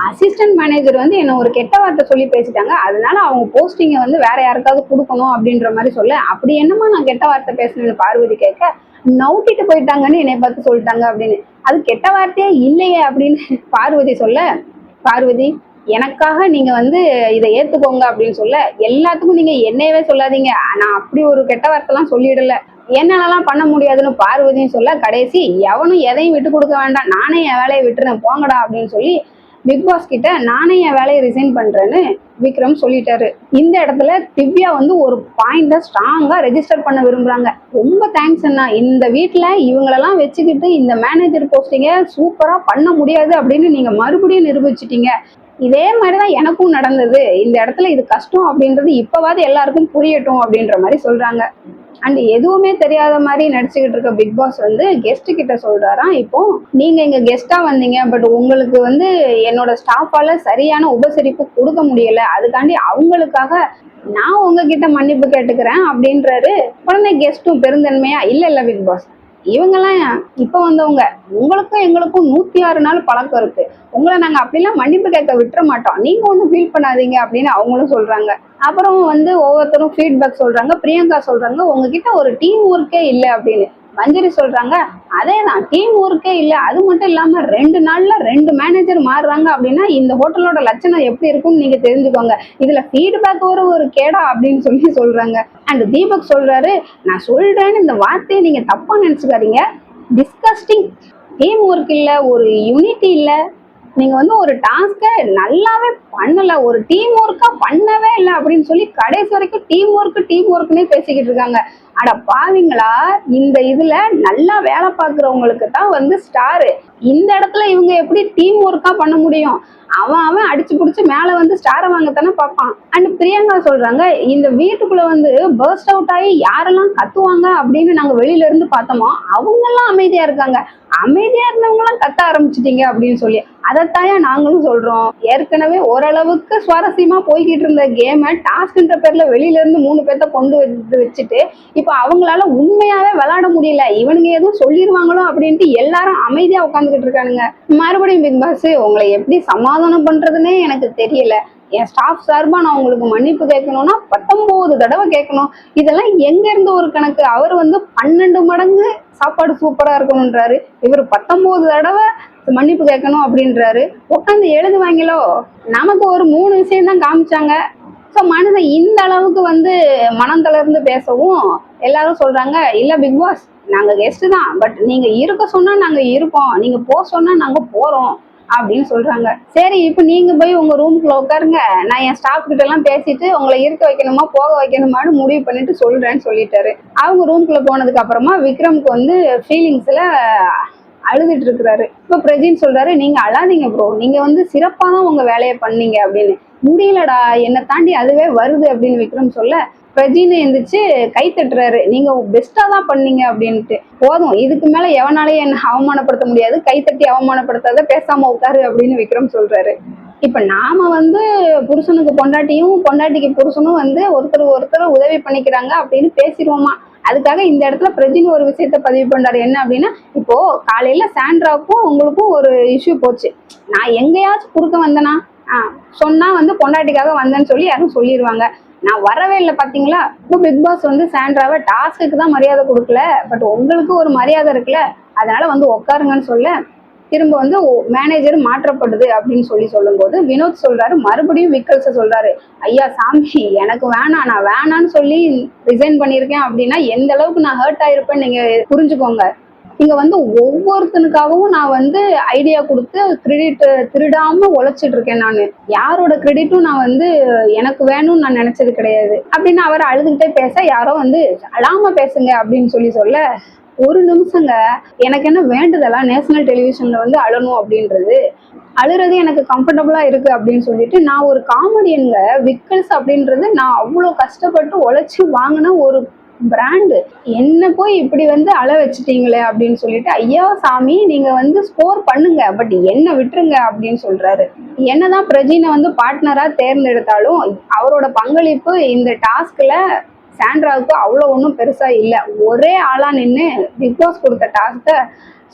அசிஸ்டன்ட் மேனேஜர் வந்து என்ன ஒரு கெட்ட வார்த்தை சொல்லி பேசிட்டாங்க, அதனால அவங்க போஸ்டிங்கை வந்து வேற யாருக்காவது கொடுக்கணும் அப்படின்ற மாதிரி சொல்ல, அப்படி என்னமா நான் கெட்ட வார்த்தை பேசணும்னு பார்வதி கேட்க, நவுட்டிட்டு போயிட்டாங்கன்னு என்னை பார்த்து சொல்லிட்டாங்க அப்படின்னு. அது கெட்ட வார்த்தையே இல்லையே அப்படின்னு பார்வதி சொல்ல, பார்வதி எனக்காக நீங்க வந்து இதை ஏத்துக்கோங்க அப்படின்னு சொல்ல, எல்லாத்துக்கும் நீங்க என்னையவே சொல்லாதீங்க, நான் அப்படி ஒரு கெட்ட வார்த்தை எல்லாம் சொல்லிடல, என்னாலலாம் பண்ண முடியாதுன்னு பார்வதியும் சொல்ல, கடைசி எவனும் எதையும் விட்டு கொடுக்க வேண்டாம், நானே என் வேலையை விட்டுறேன் போங்கடா அப்படின்னு சொல்லி பிக் பாஸ் கிட்ட நானே என் வேலையை ரிசைன் பண்றேன்னு விக்ரம் சொல்லிட்டாரு. இந்த இடத்துல திவ்யா வந்து ஒரு பாயிண்ட ஸ்ட்ராங்கா ரெஜிஸ்டர் பண்ண விரும்புறாங்க. ரொம்ப தேங்க்ஸ் அண்ணா, இந்த வீட்டுல இவங்களெல்லாம் வச்சுக்கிட்டு இந்த மேனேஜர் போஸ்டிங்க சூப்பரா பண்ண முடியாது அப்படின்னு நீங்க மறுபடியும் நிரூபிச்சிட்டீங்க, இதே மாதிரிதான் எனக்கும் நடந்தது, இந்த இடத்துல இது கஷ்டம் அப்படின்றது இப்பவாது எல்லாருக்கும் புரியட்டும் அப்படின்ற மாதிரி சொல்றாங்க. அண்ட் எதுவுமே தெரியாத மாதிரி நடிச்சுக்கிட்டு இருக்க பிக் பாஸ் வந்து கெஸ்ட் கிட்ட சொல்றாராம், இப்போ நீங்க இங்க கெஸ்டா வந்தீங்க, பட் உங்களுக்கு வந்து என்னோட ஸ்டாஃபால சரியான உபசரிப்பு கொடுக்க முடியல, அதுக்காண்டி அவங்களுக்காக நான் உங்ககிட்ட மன்னிப்பு கேட்டுக்கிறேன் அப்படின்றாரு. உடனே கெஸ்டும் பெருந்தன்மையா, இல்ல பிக் பாஸ், இவங்கெல்லாம் இப்ப வந்தவங்க, உங்களுக்கும் எங்களுக்கும் 106 நாள் பழக்கம் இருக்கு, உங்களை நாங்க அப்படிலாம் மன்னிப்பு கேட்க விட்டுற மாட்டோம், நீங்க ஒன்றும் ஃபீல் பண்ணாதீங்க அப்படின்னு அவங்களும் சொல்றாங்க. அப்புறம் வந்து ஒவ்வொருத்தரும் ஃபீட்பேக் சொல்றாங்க. பிரியங்கா சொல்றாங்க, உங்ககிட்ட ஒரு டீம் ஒர்க்கே இல்லை அப்படின்னு. மஞ்சரி சொல்றாங்க, அதேதான், டீம் ஒர்க்கே இல்லை, அது மட்டும் இல்லாம 2 நாள்ல 2 மேனேஜர் மாறுறாங்க அப்படின்னா இந்த ஹோட்டலோட லட்சணம் எப்படி இருக்கும்னு நீங்க தெரிஞ்சுக்கோங்க, இதுல ஃபீட்பேக் ஒரு கேடா அப்படின்னு சொல்றாங்க. அண்ட் தீபக் சொல்றாரு, நான் சொல்றேன்னு இந்த வார்த்தையை நீங்க தப்பா நினைச்சுக்காதீங்க, டிஸ்கஸ்டிங், டீம் ஒர்க் இல்ல, ஒரு யூனிட்டி இல்ல, நீங்க வந்து ஒரு டாஸ்க நல்லாவே பண்ணல, ஒரு டீம் ஒர்க்கா பண்ணவே இல்லை அப்படின்னு சொல்லி கடைசி வரைக்கும் டீம் ஒர்க்னே பேசிக்கிட்டு இருக்காங்க. அட பாவீங்களா, இந்த இதுல நல்லா வேலை பார்க்குறவங்களுக்கு தான் வந்து ஸ்டாரு, இந்த இடத்துல இவங்க எப்படி டீம் ஒர்க்கா பண்ண முடியும், அவன் அடிச்சு பிடிச்சி மேல வந்து ஸ்டாரை வாங்கத்தானே பார்ப்பான். அண்ட் பிரியங்கா சொல்றாங்க, இந்த வீட்டுக்குள்ள வந்து பர்ஸ்ட் அவுட் ஆகி யாரெல்லாம் கத்துவாங்க அப்படின்னு நாங்க வெளியில இருந்து பார்த்தோமோ அவங்க எல்லாம் அமைதியா இருக்காங்க, அமைதியா இருந்தவங்களாம் கத்த ஆரம்பிச்சிட்டீங்க அப்படின்னு சொல்லி. அதைத்தாயா நாங்களும் சொல்றோம், ஏற்கனவே ஓரளவுக்கு சுவாரஸ்யமா போய்கிட்டு இருந்த கேமை டாஸ்க்ன்ற பேர்ல வெளியில இருந்து 3 பேர்த்த கொண்டு வச்சுட்டு இப்ப அவங்களால உண்மையாவே விளையாட முடியல, இவனுங்க எதுவும் சொல்லிடுவாங்களோ அப்படின்ட்டு எல்லாரும் அமைதியா உட்காந்துக்கிட்டு இருக்கானுங்க. மறுபடியும் பிக் பாஸ், உங்களை எப்படி சமாதானம் பண்றதுன்னே எனக்கு தெரியல, என் ஸ்டாஃப் சார்பா நான் உங்களுக்கு மன்னிப்பு கேட்கணும்னா 19 தடவை கேட்கணும், இதெல்லாம் எங்க இருந்து ஒரு கணக்கு, அவர் வந்து 12 மடங்கு சாப்பாடு சூப்பரா இருக்கணும்ன்றாரு, இவர் 19 தடவை மன்னிப்பு கேட்கணும் அப்படின்றாரு. உட்காந்து எழுதுவாங்களோ, நமக்கு ஒரு 3 விஷயம் தான் காமிச்சாங்க. ஸோ மனுஷன் இந்த அளவுக்கு வந்து மனம் தளர்ந்து பேசவும் எல்லாரும் சொல்றாங்க, இல்ல பிக் பாஸ், நாங்க கெஸ்ட் தான், பட் நீங்க இருக்க சொன்னா நாங்க இருக்கோம், நீங்க போக சொன்னா நாங்க போறோம் அப்படின்னு சொல்றாங்க. சரி, இப்ப நீங்க போய் உங்க ரூமுக்குள்ள உட்காருங்க, நான் என் ஸ்டாஃப் கிட்ட எல்லாம் பேசிட்டு உங்களை இருக்க வைக்கணுமா போக வைக்கணுமான்னு முடிவு பண்ணிட்டு சொல்றேன்னு சொல்லிட்டாரு. அவங்க ரூமுக்குள்ள போனதுக்கு அப்புறமா விக்ரம்க்கு வந்து ஃபீலிங்ஸ்ல அழுதுட்டு இருக்கிறாரு. இப்ப பிரஜின் சொல்றாரு, நீங்க அழாதீங்க ப்ரோ, நீங்க வந்து சிறப்பா தான் உங்க வேலையை பண்ணீங்க அப்படின்னு. முடியலடா, என்னை தாண்டி அதுவே வருது அப்படின்னு விக்ரம் சொல்ல, பிரஜின் எந்திரிச்சு கை தட்டுறாரு, நீங்க பெஸ்டா தான் பண்ணீங்க அப்படின்ட்டு. போதும், இதுக்கு மேல எவனாலேயே என்ன அவமானப்படுத்த முடியாது, கை தட்டி அவமானப்படுத்தாத, பேசாம உட்காரு அப்படின்னு விக்ரம் சொல்றாரு. இப்ப நாம வந்து புருஷனுக்கு பொண்டாட்டியும் பொண்டாட்டிக்கு புருஷனும் வந்து ஒருத்தர் உதவி பண்ணிக்கிறாங்க அப்படின்னு பேசிடுவோமா, அதுக்காக இந்த இடத்துல பிரஜின் ஒரு விஷயத்த பதிவு பண்றாரு. என்ன அப்படின்னா, இப்போ காலையில சாண்ட்ராவுக்கும் உங்களுக்கும் ஒரு இஷ்யூ போச்சு, நான் எங்கேயாச்சும் குறுக்க வந்தேனா சொன்னா வந்து பொண்டாட்டிக்காக வந்தேன்னு சொல்லி யாரும் சொல்லிடுவாங்க, நான் வரவே இல்லை பாத்தீங்களா. இப்போ பிக் பாஸ் வந்து சாண்ட்ராவை டாஸ்க்கு தான் மரியாதை கொடுக்கல, பட் உங்களுக்கு ஒரு மரியாதை இருக்குல்ல, அதனால வந்து உட்காருங்கன்னு சொல்ல திரும்ப வந்து மேனேஜர் மாற்றப்படுது அப்படின்னு சொல்லும்போது வினோத் சொல்றாரு, மறுபடியும் விக்கல்ஸ சொல்றாரு, ஐயா சாமி, எனக்கு வேணாம், நான் வேணான்னு சொல்லி ரிசைன் பண்ணியிருக்கேன் அப்படின்னா எந்த அளவுக்கு நான் ஹர்ட் ஆயிருப்பேன்னு நீங்க புரிஞ்சுக்கோங்க. இங்க வந்து ஒவ்வொருத்தனுக்காகவும் நான் வந்து ஐடியா கொடுத்து கிரெடிட் திருடாம உழைச்சிட்டு இருக்கேன், நான் யாரோட கிரெடிட்டும் நான் வந்து எனக்கு வேணும்னு நான் நினைச்சது கிடையாது அப்படின்னு அவர் அழுதுகிட்டே பேச, யாரோ வந்து அழாம பேசுங்க அப்படின்னு சொல்ல, ஒரு நிமிஷங்க, எனக்கு என்ன வேண்டுதலா நேஷனல் டெலிவிஷன்ல வந்து அழணும் அப்படின்றது, அழுறது எனக்கு கம்ஃபர்டபுளா இருக்கு அப்படின்னு சொல்லிட்டு நான் ஒரு காமெடியன்ங்க, விக்கல்ஸ் அப்படின்றது நான் அவ்வளோ கஷ்டப்பட்டு உழைச்சி வாங்கின ஒரு பிராண்டு, என்ன போய் இப்படி வந்து அழ வச்சுட்டீங்களே அப்படின்னு சொல்லிட்டு, ஐயா சாமி நீங்க வந்து ஸ்கோர் பண்ணுங்க, பட் என்ன விட்டுருங்க அப்படின்னு சொல்றாரு. என்னதான் பிரஜினை வந்து பார்ட்னரா தேர்ந்தெடுத்தாலும் அவரோட பங்களிப்பு இந்த டாஸ்க்ல சாண்ட்ராவுக்கு அவ்வளோ ஒன்றும் பெருசா இல்லை, ஒரே ஆளா நின்று பிக் பாஸ் கொடுத்த டாஸ்கை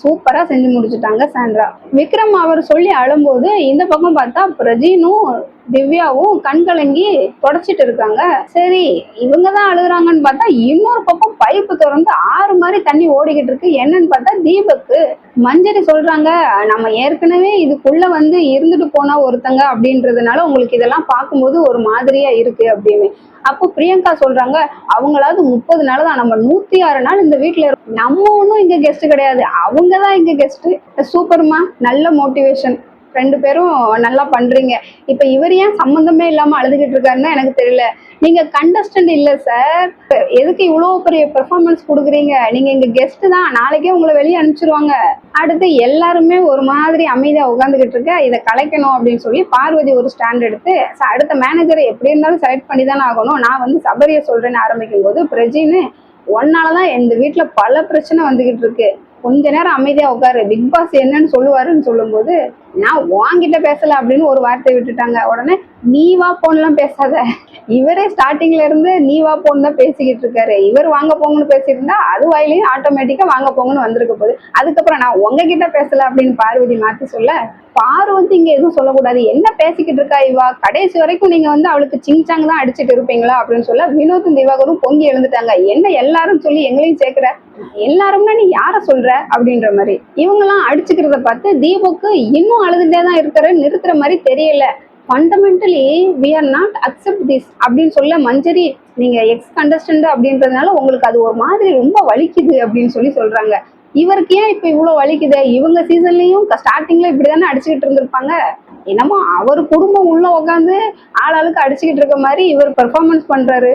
சூப்பரா செஞ்சு முடிச்சுட்டாங்க சாண்ட்ரா. விக்ரம் அவர் சொல்லி அழும்போது இந்த பக்கம் பார்த்தா பிரஜினும் திவ்யாவும் கண்கலங்கி தொடச்சிட்டு இருக்காங்க. சரி, இவங்க தான் அழுகுறாங்கன்னு பார்த்தா இன்னொரு பக்கம் பைப்பு திறந்து 6 மாதிரி தண்ணி ஓடிக்கிட்டு இருக்கு. என்னன்னு பார்த்தா தீபக்கு. மஞ்சரி சொல்றாங்க, நம்ம ஏற்கனவே இதுக்குள்ள வந்து இருந்துட்டு போனா ஒருத்தங்க அப்படின்றதுனால உங்களுக்கு இதெல்லாம் பார்க்கும்போது ஒரு மாதிரியா இருக்கு அப்படின்னு. அப்போ பிரியங்கா சொல்றாங்க, அவங்களாவது 30 நாள் தான், நம்ம 106 நாள் இந்த வீட்டுல இருக்கோம், நம்ம ஒன்றும் இங்க கெஸ்ட் கிடையாது, அவங்கதான் இங்க கெஸ்ட். சூப்பர்மா, நல்ல மோட்டிவேஷன், 2 பேரும் நல்லா பண்றீங்க. இப்ப இவர் ஏன் சம்பந்தமே இல்லாம அழுதுகிட்டு இருக்காருன்னா எனக்கு தெரியல. நீங்க கண்டஸ்டன்ட் இல்ல சார், எதுக்கு இவ்வளவு பெரிய பெர்ஃபார்மன்ஸ் கொடுக்குறீங்க, நீங்க இங்க கெஸ்ட் தான், நாளைக்கே உங்களை வெளியே அனுப்பிச்சிருவாங்க. அடுத்து எல்லாருமே ஒரு மாதிரி அமைதியா உட்காந்துக்கிட்டு இருக்க, இதை கலைக்கணும் அப்படின்னு சொல்லி பார்வதி ஒரு ஸ்டாண்ட் எடுத்து, அடுத்த மேனேஜரை எப்படி இருந்தாலும் செலக்ட் பண்ணி தானே ஆகணும், நான் வந்து சபரியை சொல்றேன்னு ஆரம்பிக்கும் போது பிரஜின்னு, உன்னாலதான் இந்த வீட்டுல பல பிரச்சனை வந்துகிட்டு இருக்கு, கொஞ்ச நேரம் அமைதியா உட்காரு, பிக் பாஸ் என்னன்னு சொல்லுவாருன்னு சொல்லும்போது நான் உன்கிட்ட பேசல அப்படின்னு ஒரு வார்த்தை விட்டுட்டாங்க. உடனே நீ வா போன்லாம் பேசாத, இவரே ஸ்டார்டிங்ல இருந்து நீ வா போன் தான் பேசிக்கிட்டு இருக்காரு. இவர் வாங்க போங்கன்னு பேசியிருந்தா அது வாயிலையும் ஆட்டோமேட்டிக்கா வாங்க போங்கன்னு வந்திருக்க போகுது. அதுக்கப்புறம் நான் உங்ககிட்ட பேசல அப்படின்னு பார்வதி மாத்தி சொல்ல, பாரு வந்து இங்க எதுவும் சொல்லக்கூடாது, என்ன பேசிக்கிட்டு இருக்கா இவா, கடைசி வரைக்கும் நீங்க வந்து அவளுக்கு சிங்சாங் தான் அடிச்சுட்டு இருப்பீங்களா அப்படின்னு சொல்ல வினோத்தும் திவாகரும் பொங்கி எழுந்துட்டாங்க. என்ன எல்லாரும் சொல்லி எங்களையும் சேர்க்கிற, எல்லாரும்னா நீ யார சொல்ற அப்படின்ற மாதிரி. இவங்க எல்லாம் அடிச்சுக்கிறத பார்த்து தீபக்கு இன்னும் அழுதுட்டே தான் இருக்கிற, நிறுத்துற மாதிரி தெரியல. Fundamentally we are not accept this அப்படின்னு சொல்ல மஞ்சரி, நீங்க எக்ஸ் கண்டஸ்டன்ட் அப்படின்றதுனால உங்களுக்கு அது ஒரு மாதிரி ரொம்ப வலிக்குது அப்படின்னு சொல்றாங்க. இவருக்கு ஏன் இப்ப இவ்வளவு வலிக்குது, இவங்க சீசன்லயும் ஸ்டார்டிங்ல இப்படிதானே அடிச்சுக்கிட்டு இருந்திருப்பாங்க, என்னமோ அவர் குடும்பம் உள்ள உட்காந்து ஆளாளுக்கு அடிச்சுக்கிட்டு இருக்க மாதிரி இவர் பெர்ஃபார்மன்ஸ் பண்றாரு.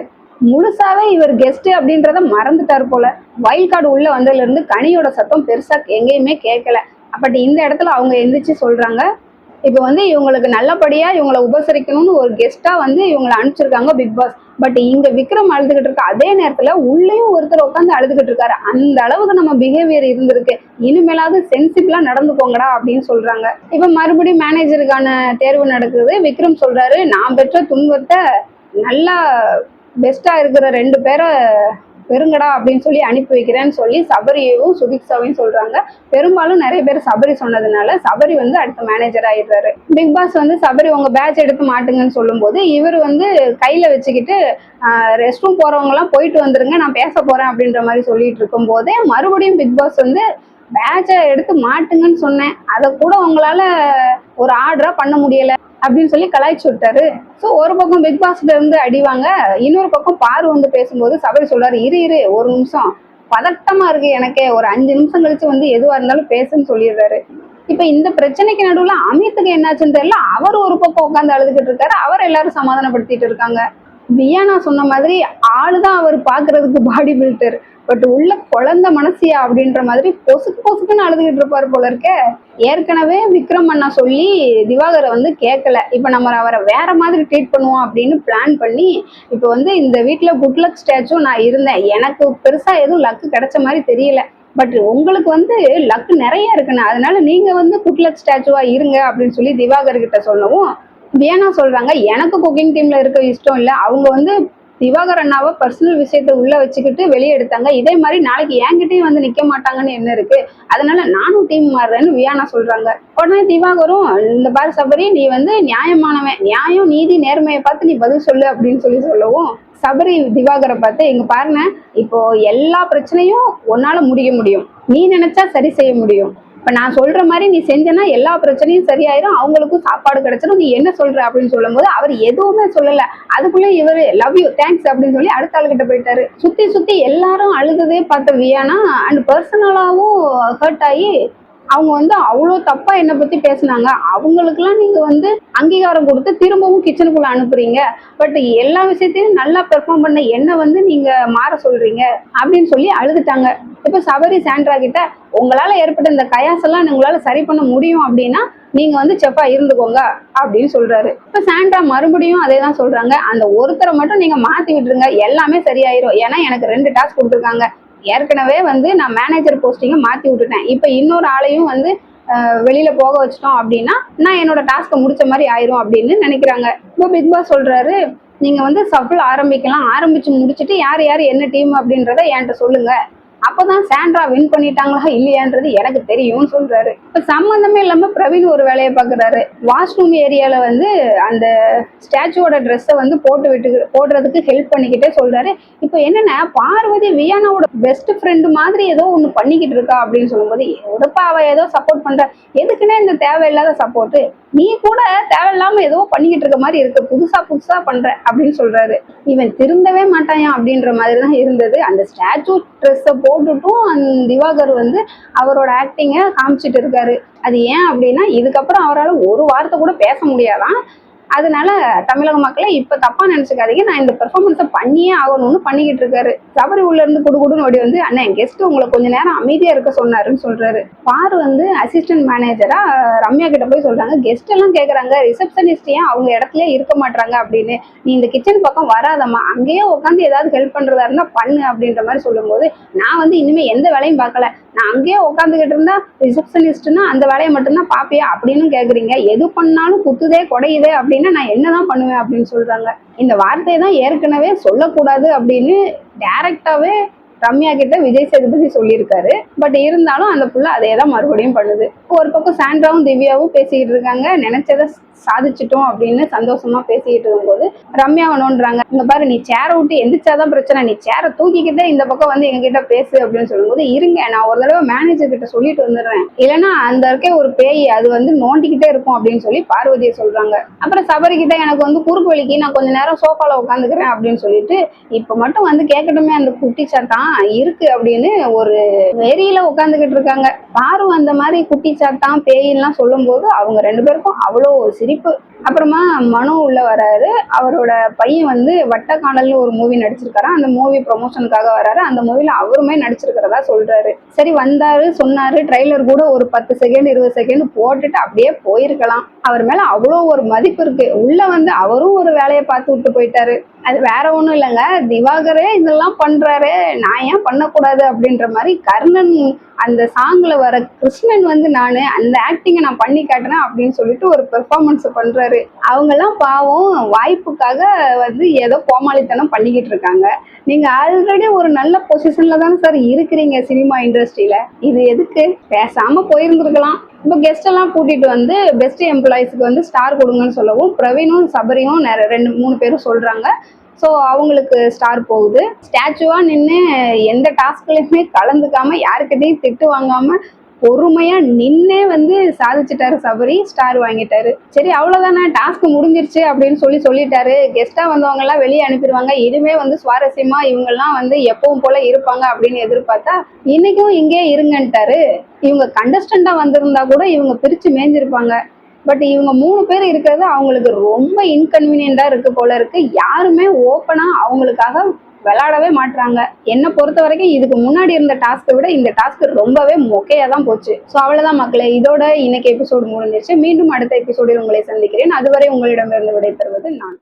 முழுசாவே இவர் கெஸ்ட் அப்படின்றத மறந்துட்டாரு போல. வைல்ட் கார்டு உள்ள வந்ததுல இருந்து கனியோட சத்தம் பெருசா எங்கேயுமே கேட்கல. பட் இந்த இடத்துல அவங்க எந்திரிச்சு சொல்றாங்க, இப்ப வந்து இவங்களுக்கு நல்லபடியா இவங்களை உபசரிக்கணும்னு ஒரு கெஸ்டா வந்து இவங்களை அனுப்பிச்சிருக்காங்க பிக் பாஸ். பட் இங்க விக்ரம் அழுதுகிட்டு இருக்க அதே நேரத்துல உள்ளேயும் ஒருத்தர் உட்காந்து அழுதுகிட்டு இருக்காரு. அந்த அளவுக்கு நம்ம பிஹேவியர் இருந்திருக்கு, இனிமேலாவது சென்சிபிளா நடந்துக்கோங்கடா அப்படின்னு சொல்றாங்க. இப்ப மறுபடியும் மேனேஜருக்கான தேர்வு நடக்குது. விக்ரம் சொல்றாரு, நான் பெற்ற துன்பத்தை நல்லா பெஸ்டா இருக்கிற 2 பேரை பெருங்கடா அப்படின்னு சொல்லி அனுப்பி வைக்கிறேன்னு சொல்லி சபரியவும் சுபிக்ஷாவையும் சொல்றாங்க. பெரும்பாலும் நிறைய பேர் சபரி சொன்னதுனால சபரி வந்து அடுத்த மேனேஜர் ஆயிடுறாரு. பிக் பாஸ் வந்து சபரி உங்க பேட்ச் எடுத்து மாட்டுங்கன்னு சொல்லும் போது இவர் வந்து கையில வச்சுக்கிட்டு ரெஸ்ட் ரூம் போறவங்க எல்லாம் போயிட்டு வந்துருங்க, நான் பேச போறேன் அப்படின்ற மாதிரி சொல்லிட்டு இருக்கும் போதே மறுபடியும் பிக் பாஸ் வந்து பேட்சை எடுத்து மாட்டுங்கன்னு சொன்னேன், அதை கூட உங்களால ஒரு ஆர்டரா பண்ண முடியல அப்படின்னு சொல்லி கலாய்ச்சி விட்டாரு. ஸோ ஒரு பக்கம் பிக் பாஸ்ல இருந்து அடிவாங்க, இன்னொரு பக்கம் பாரு வந்து பேசும்போது சபரி சொல்றாரு, இரு ஒரு நிமிஷம், பதட்டமா இருக்கு எனக்கே, ஒரு 5 நிமிஷம் கழிச்சு வந்து எதுவா இருந்தாலும் பேசுன்னு சொல்லிடுறாரு. இப்ப இந்த பிரச்சனைக்கு நடுவுல அமித்துக்கு என்னாச்சுன்னு தெரியல, அவர் ஒரு பக்கம் உட்காந்து அழுதுகிட்டு இருக்காரு, அவர் எல்லாரும் சமாதானப்படுத்திட்டு இருக்காங்க. வியானா சொன்ன மாதிரி ஆளுதான் அவர் பாக்குறதுக்கு பாடி பில்டர், பட் உள்ள குழந்தை மனசியா அப்படின்ற மாதிரி பொசுக்குன்னு அழுதுகிட்டு இருப்பாரு போல இருக்க. ஏற்கனவே விக்ரம் அண்ணா சொல்லி திவாகரை வந்து கேட்கல, இப்ப நம்ம அவரை வேற மாதிரி ட்ரீட் பண்ணுவோம் அப்படின்னு பிளான் பண்ணி இப்ப வந்து இந்த வீட்டுல குட் லக் ஸ்டாச்சு நான் இருந்தேன், எனக்கு பெருசா எதுவும் லக்கு கிடைச்ச மாதிரி தெரியல, பட் உங்களுக்கு வந்து லக் நிறைய இருக்குண்ணா, அதனால நீங்க வந்து குட் லக் ஸ்டாச்சுவா இருங்க அப்படின்னு சொல்லி திவாகர் கிட்ட சொல்லவும் வியானா சொல்றாங்க, எனக்கு குக்கிங் டீம்ல இருக்க இஷ்டம் இல்லை, அவங்க வந்து திவாகர் அண்ணாவை பர்சனல் விஷயத்த உள்ள வச்சுக்கிட்டு வெளியே எடுத்தாங்க, இதே மாதிரி நாளைக்கு என்கிட்டயும் வந்து நிக்க மாட்டாங்கன்னு என்ன இருக்கு, அதனால நானும் டீம் மாறுறேன்னு வியானா சொல்றாங்க. உடனே திவாகரும், இந்த பாரு சபரி, நீ வந்து நியாயமானவன், நியாயம் நீதி நேர்மையை பார்த்து நீ பதில் சொல்லு அப்படின்னு சொல்லவும் சபரி திவாகரை பார்த்து, எங்க பாருங்க, இப்போ எல்லா பிரச்சனையும் உன்னால முடியும், நீ நினைச்சா சரி செய்ய முடியும், இப்ப நான் சொல்ற மாதிரி நீ செஞ்சனா எல்லா பிரச்சனையும் சரியாயிரும், அவங்களுக்கும் சாப்பாடு கிடைச்சிடும், நீ என்ன சொல்ற அப்படின்னு சொல்லும் போது அவர் எதுவுமே சொல்லல. அதுக்குள்ள இவரு லவ் யூ தேங்க்ஸ் அப்படின்னு சொல்லி அடுத்த ஆளுகிட்ட போயிட்டாரு. சுத்தி எல்லாரும் அழுததே பார்த்த வியானா அண்ட் பர்சனலாவும் ஹர்ட் ஆகி அவங்க வந்து அவ்வளோ தப்பா என்னை பத்தி பேசினாங்க, அவங்களுக்குலாம் நீங்க வந்து அங்கீகாரம் கொடுத்து திரும்பவும் கிச்சனுக்குள்ள அனுப்புறீங்க, பட் எல்லா விஷயத்தையும் நல்லா பெர்ஃபார்ம் பண்ண என்ன வந்து நீங்க மாற சொல்றீங்க அப்படின்னு சொல்லி அழுதுட்டாங்க. இப்ப சபரி சாண்ட்ரா கிட்ட, உங்களால ஏற்பட்ட இந்த கயாஸ் எல்லாம் உங்களால சரி பண்ண முடியும் அப்படின்னா நீங்க வந்து செஃப்பா இருந்துக்கோங்க அப்படின்னு சொல்றாரு. இப்ப சாண்ட்ரா மறுபடியும் அதே தான் சொல்றாங்க, அந்த ஒருத்தரை மட்டும் நீங்க மாத்தி விட்டுருங்க, எல்லாமே சரியாயிரும், ஏன்னா எனக்கு 2 டாஸ்க் கொடுத்துருக்காங்க, ஏற்கனவே வந்து நான் மேனேஜர் போஸ்டிங்கை மாத்தி விட்டுட்டேன், இப்ப இன்னொரு ஆளையும் வந்து வெளியில போக வச்சிட்டோம் அப்படின்னா நான் என்னோட டாஸ்கை முடிச்ச மாதிரி ஆயிரும் அப்படின்னு நினைக்கிறாங்க. இப்போ பிக் பாஸ் சொல்றாரு, நீங்க வந்து சஃபிள் ஆரம்பிக்கலாம், ஆரம்பிச்சு முடிச்சுட்டு யார் என்ன டீம் அப்படின்றத என்கிட்ட சொல்லுங்க, அப்பதான் சாண்ட்ரா வின் பண்ணிட்டாங்களா இல்லையான்றது எனக்கு தெரியும்னு சொல்றாரு. இப்ப சம்பந்தமே இல்லாம பிரவீன் ஒரு வேலையை பாக்குறாரு. வாஷ்ரூம் ஏரியால வந்து அந்த ஸ்டாச்சுவோட ட்ரெஸ்ஸை வந்து போடுறதுக்கு ஹெல்ப் பண்ணிக்கிட்டே சொல்றாரு. இப்ப என்னன்னா பார்வதி வியானாவோட பெஸ்ட் ஃப்ரெண்டு மாதிரி ஏதோ ஒண்ணு பண்ணிக்கிட்டு இருக்கா அப்படின்னு சொல்லும்போது, உடப்பா அவ ஏதோ சப்போர்ட் பண்ற, எதுக்குன்னே இந்த தேவையில்லாத சப்போர்ட், நீ கூட தேவையில்லாம ஏதோ பண்ணிக்கிட்டு இருக்க மாதிரி இருக்கு, புதுசா பண்ற அப்படின்னு சொல்றாரு. இவன் திருந்தவே மாட்டாயா அப்படின்ற மாதிரிதான் இருந்தது. அந்த ஸ்டாச்சு ட்ரெஸ்ஸை போட்டுட்டும் அந்த திவாகர் வந்து அவரோட ஆக்டிங்கை காமிச்சிட்டு இருக்காரு. அது ஏன் அப்படின்னா இதுக்கப்புறம் அவரால் ஒரு வார்த்தை கூட பேச முடியாதான், அதனால தமிழக மக்களை இப்ப தப்பா நினைச்சுக்காதீங்க, நான் இந்த பெர்ஃபார்மன்ஸை பண்ணியே ஆகணும்னு பண்ணிக்கிட்டு இருக்காரு. சபரி உள்ள இருந்து குடுகுடுன்னு ஓடி வந்து அண்ணன் கெஸ்ட் உங்களை கொஞ்ச நேரம் அமைதியா இருக்க சொன்னாருன்னு சொல்றாரு. பாரு வந்து அசிஸ்டன்ட் மேனேஜரா ரம்யா கிட்ட போய் சொல்றாங்க, கெஸ்ட் எல்லாம் கேக்குறாங்க ரிசப்ஷனிஸ்ட் ஏன் அவங்க இடத்துலயே இருக்க மாட்டாங்க அப்படின்னு, நீ இந்த கிச்சன் பக்கம் வராதம்மா, அங்கேயே உட்காந்து ஏதாவது ஹெல்ப் பண்றதா இருந்தா பண்ணு அப்படின்ற மாதிரி சொல்லும்போது, நான் வந்து இனிமே எந்த வேலையும் பார்க்கல, நான் அங்கேயே உட்காந்துக்கிட்டு இருந்தா ரிசப்ஷனிஸ்ட்னா அந்த வேலையை மட்டும்தான் பாப்பியா அப்படின்னு கேக்குறீங்க, எது பண்ணாலும் குத்துதே குடையுதே அப்படின்னா நான் என்னதான் பண்ணுவேன் அப்படின்னு சொல்றாங்க. இந்த வார்த்தையை தான் ஏற்கனவே சொல்லக்கூடாது அப்படின்னு டைரக்டாவே ரம்யா கிட்ட விஜய் சேதுபதி சொல்லியிருக்காரு. பட் இருந்தாலும் அந்த புள்ள அதே தான் மறுபடியும் பண்ணுது. ஒரு பக்கம் சாண்ட்ராவும் திவ்யாவும் பேசிக்கிட்டு இருக்காங்க, நினைச்சதை சாதிச்சிட்டோம் அப்படின்னு சந்தோஷமா பேசிக்கிட்டு இருக்கும்போது ரம்யாவை நோண்டுறாங்க, இங்க பாரு நீ சேரை விட்டு எந்திரிச்சாதான் பிரச்சனை, நீ சேரை தூக்கிக்கிட்டே இந்த பக்கம் வந்து எங்க கிட்ட பேசு அப்படின்னு சொல்லும்போது, இருங்க நான் ஒரு தடவை மேனேஜர் கிட்ட சொல்லிட்டு வந்துடுறேன், இல்லைன்னா அந்த இருக்கே ஒரு பேய் அது வந்து நோண்டிக்கிட்டே இருக்கும் அப்படின்னு சொல்லி பார்வதியை சொல்றாங்க. அப்புறம் சபரி கிட்ட எனக்கு வந்து குறுக்கு வலிக்கு நான் கொஞ்ச நேரம் சோஃபால உட்காந்துக்கிறேன் அப்படின்னு சொல்லிட்டு, இப்ப மட்டும் வந்து கேட்கட்டுமே அந்த குட்டி சாத்தான் இருக்கு அப்படின்னு ஒரு வெறியில உட்காந்துக்கிட்டு இருக்காங்க. பாரு அந்த மாதிரி குட்டி சாத்தான் பேயின்லாம் சொல்லும் போது அவங்க ரெண்டு பேருக்கும் அவ்வளோ சிரிப்பு. அப்புறமா மனோ உள்ள வராரு, அவரோட பையன் வந்து வட்டக்கானல்னு ஒரு மூவி நடிச்சிருக்காரு, அந்த மூவி ப்ரொமோஷனுக்காக வராரு, அந்த மூவில அவருமே நடிச்சிருக்கிறதா சொல்றாரு. சரி வந்தாரு சொன்னாரு, ட்ரைலர் கூட ஒரு 10 செகண்ட் 20 செகண்ட் போட்டுட்டு அப்படியே போயிருக்கலாம், அவர் மேல அவ்வளோ ஒரு மதிப்பு இருக்கு. உள்ள வந்து அவரும் ஒரு வேலையை பார்த்து விட்டு போயிட்டாரு. அது வேற ஒண்ணும் இல்லைங்க, திவாகரே இதெல்லாம் பண்றாரு நான் ஏன் பண்ணக்கூடாது அப்படின்ற மாதிரி கர்ணன் அந்த சாங்ல வர கிருஷ்ணன் வந்து நானு அந்த ஆக்டிங்கை நான் பண்ணி காட்டினேன் அப்படின்னு சொல்லிட்டு ஒரு பெர்ஃபார்மன்ஸ் பண்றாரு. அவங்க எல்லாம் பாவம் வாய்ப்புக்காக வந்து ஏதோ கோமாளித்தனம் பண்ணிக்கிட்டு இருக்காங்க. நீங்க ஆல்ரெடி ஒரு நல்ல பொசிஷன்ல தானே சார் இருக்கிறீங்க சினிமா இண்டஸ்ட்ரியில, இது எதுக்கு பேசாம போயிருந்துருக்கலாம். இப்போ கெஸ்ட் எல்லாம் கூட்டிட்டு வந்து பெஸ்ட் எம்ப்ளாயிஸ்க்கு வந்து ஸ்டார் கொடுங்கன்னு சொல்லவும் பிரவீனும் சபரியும் 2-3 பேரும் சொல்றாங்க. ஸோ அவங்களுக்கு ஸ்டார் போகுது. ஸ்டாச்சுவா நின்று எந்த டாஸ்க்லையுமே கலந்துக்காம யாருக்கிட்டையும் திட்டு வாங்காம பொறுமையா நின்னே வந்து சாதிச்சிட்டாரு சபரி, ஸ்டார் வாங்கிட்டாரு. சரி அவ்வளவுதானே டாஸ்க் முடிஞ்சிருச்சு அப்படின்னு சொல்லிட்டாரு. கெஸ்டா வந்தவங்க எல்லாம் வெளியே அனுப்பிடுவாங்க, இனிமே வந்து சுவாரஸ்யமா இவங்க எல்லாம் வந்து எப்பவும் போல இருப்பாங்க அப்படின்னு எதிர்பார்த்தா இன்னைக்கும் இங்கே இருங்கன்ட்டாரு. இவங்க கண்டஸ்டண்டா வந்திருந்தா கூட இவங்க பிரிச்சு மேய்ஞ்சிருப்பாங்க. பட் இவங்க 3 பேர் இருக்கிறது அவங்களுக்கு ரொம்ப இன்கன்வீனியண்டா இருக்கு போல இருக்கு. யாருமே ஓப்பனா அவங்களுக்காக விளையாடவே மாட்டாங்க. என்னை பொறுத்த வரைக்கும் இதுக்கு முன்னாடி இருந்த டாஸ்க்கை விட இந்த டாஸ்க் ரொம்பவே மொக்கையா தான் போச்சு. ஸோ அவ்வளவுதான் மக்களே, இதோட இன்னைக்கு எபிசோடு முடிஞ்சிருச்சு. மீண்டும் அடுத்த எபிசோடில் உங்களை சந்திக்கிறேன். அதுவரை உங்களிடமிருந்து விடைபெறுவது நான்.